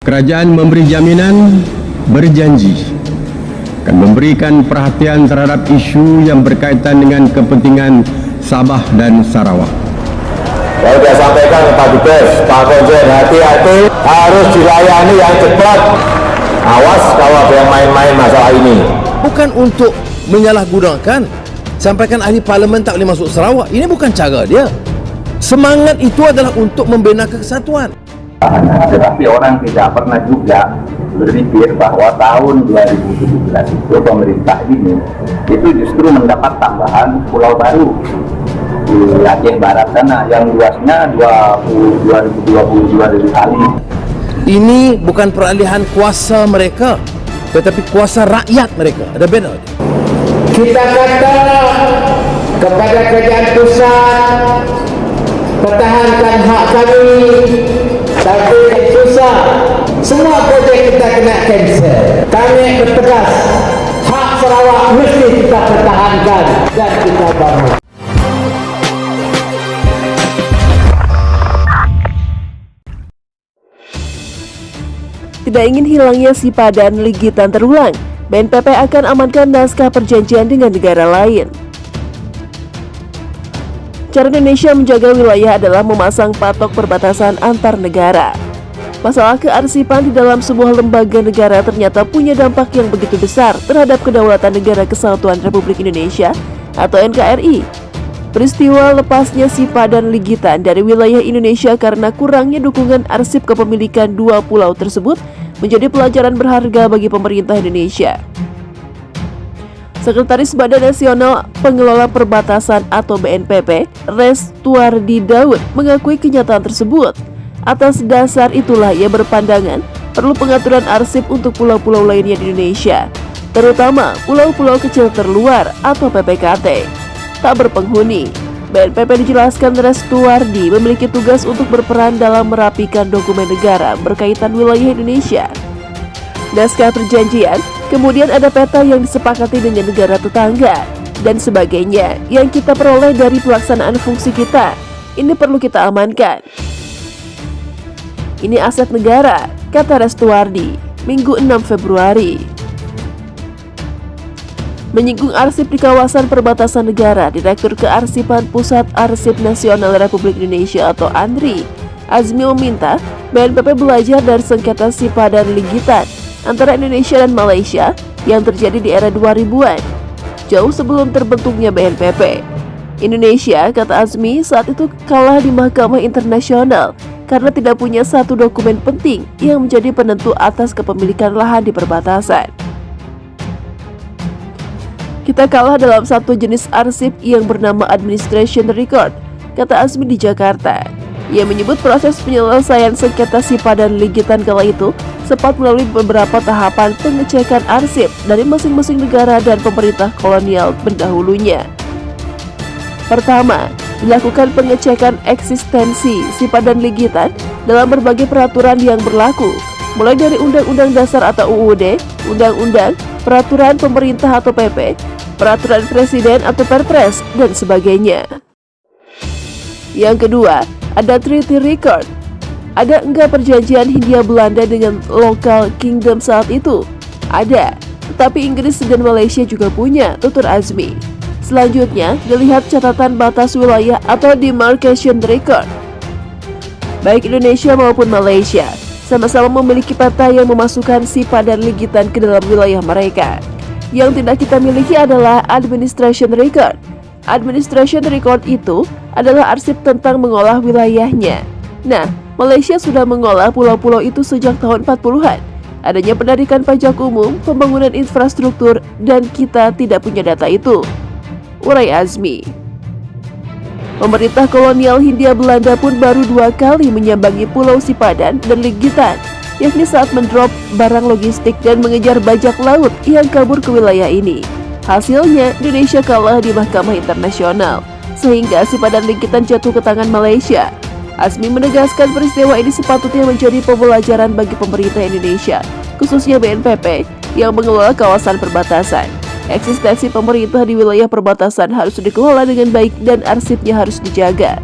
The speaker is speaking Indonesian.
Kerajaan memberi jaminan, berjanji akan memberikan perhatian terhadap isu yang berkaitan dengan kepentingan Sabah dan Sarawak. Saya sudah sampaikan ke Pak Dubes, Pak Konjen, hati-hati, harus dilayani yang cepat. Awas kalau ada yang main-main masalah ini. Bukan untuk menyalahgunakan, sampaikan ahli parlimen tak boleh masuk Sarawak. Ini bukan cara dia. Semangat itu adalah untuk membina kesatuan. Tetapi orang tidak pernah juga berpikir bahwa tahun 2017 itu pemerintah ini itu justru mendapat tambahan pulau baru di Aceh Barat sana yang luasnya 2022 kali. Ini bukan peralihan kuasa mereka, tetapi kuasa rakyat mereka. Ada beda. Kita kata kepada kerajaan pusat, pertahankan hak kami, tapi susah. Semua projek kita kena cancel. Kami bertegas, hak Sarawak mesti kita pertahankan dan kita bangun. Tidak ingin hilangnya sipadan ligitan terulang, BNPB akan amankan naskah perjanjian dengan negara lain. Cara Indonesia menjaga wilayah adalah memasang patok perbatasan antar negara. Masalah kearsipan di dalam sebuah lembaga negara ternyata punya dampak yang begitu besar terhadap kedaulatan Negara Kesatuan Republik Indonesia atau NKRI. Peristiwa lepasnya sipadan ligitan dari wilayah Indonesia karena kurangnya dukungan arsip kepemilikan dua pulau tersebut menjadi pelajaran berharga bagi pemerintah Indonesia. Sekretaris Badan Nasional Pengelola Perbatasan atau BNPB, Restuardi Daud, mengakui kenyataan tersebut. Atas dasar itulah ia berpandangan perlu pengaturan arsip untuk pulau-pulau lainnya di Indonesia, terutama pulau-pulau kecil terluar atau PPKT. Tak berpenghuni, BNPB dijelaskan Restuardi memiliki tugas untuk berperan dalam merapikan dokumen negara berkaitan wilayah Indonesia. Naskah perjanjian, kemudian ada peta yang disepakati dengan negara tetangga, dan sebagainya yang kita peroleh dari pelaksanaan fungsi kita. Ini perlu kita amankan. Ini aset negara, kata Restuardi, Minggu 6 Februari. Menyinggung arsip di kawasan perbatasan negara, Direktur Kearsipan Pusat Arsip Nasional Republik Indonesia atau ANRI, Azmi meminta BNPB belajar dari sengketa sipadan ligitan antara Indonesia dan Malaysia yang terjadi di era 2000-an, jauh sebelum terbentuknya BNPB. Indonesia, kata Azmi, saat itu kalah di Mahkamah Internasional karena tidak punya satu dokumen penting yang menjadi penentu atas kepemilikan lahan di perbatasan. Kita kalah dalam satu jenis arsip yang bernama Administration Record, kata Azmi di Jakarta. Ia menyebut proses penyelesaian sengketa sipadan ligitan kala itu sempat melalui beberapa tahapan pengecekan arsip dari masing-masing negara dan pemerintah kolonial pendahulunya. Pertama, dilakukan pengecekan eksistensi sipadan ligitan dalam berbagai peraturan yang berlaku, mulai dari Undang-Undang Dasar atau UUD, Undang-Undang, Peraturan Pemerintah atau PP, Peraturan Presiden atau Perpres, dan sebagainya. Yang kedua, ada Treaty Record. Ada enggak perjanjian Hindia Belanda dengan lokal kingdom saat itu? Ada, tetapi Inggris dan Malaysia juga punya, tutur Azmi. Selanjutnya, dilihat catatan batas wilayah atau Demarcation Record. Baik Indonesia maupun Malaysia sama-sama memiliki peta yang memasukkan sipadan ligitan ke dalam wilayah mereka. Yang tidak kita miliki adalah Administration Record. Administration Record itu adalah arsip tentang mengolah wilayahnya. Nah, Malaysia sudah mengolah pulau-pulau itu sejak tahun 40-an. Adanya penarikan pajak umum, pembangunan infrastruktur, dan kita tidak punya data itu, urai Azmi. Pemerintah kolonial Hindia Belanda pun baru 2 kali menyambangi Pulau Sipadan dan Ligitan, yakni saat mendrop barang logistik dan mengejar bajak laut yang kabur ke wilayah ini. Hasilnya, Indonesia kalah di Mahkamah Internasional, sehingga Sipadan Ligitan jatuh ke tangan Malaysia. Azmi menegaskan peristiwa ini sepatutnya menjadi pembelajaran bagi pemerintah Indonesia, khususnya BNPB, yang mengelola kawasan perbatasan. Eksistensi pemerintah di wilayah perbatasan harus dikelola dengan baik dan arsipnya harus dijaga.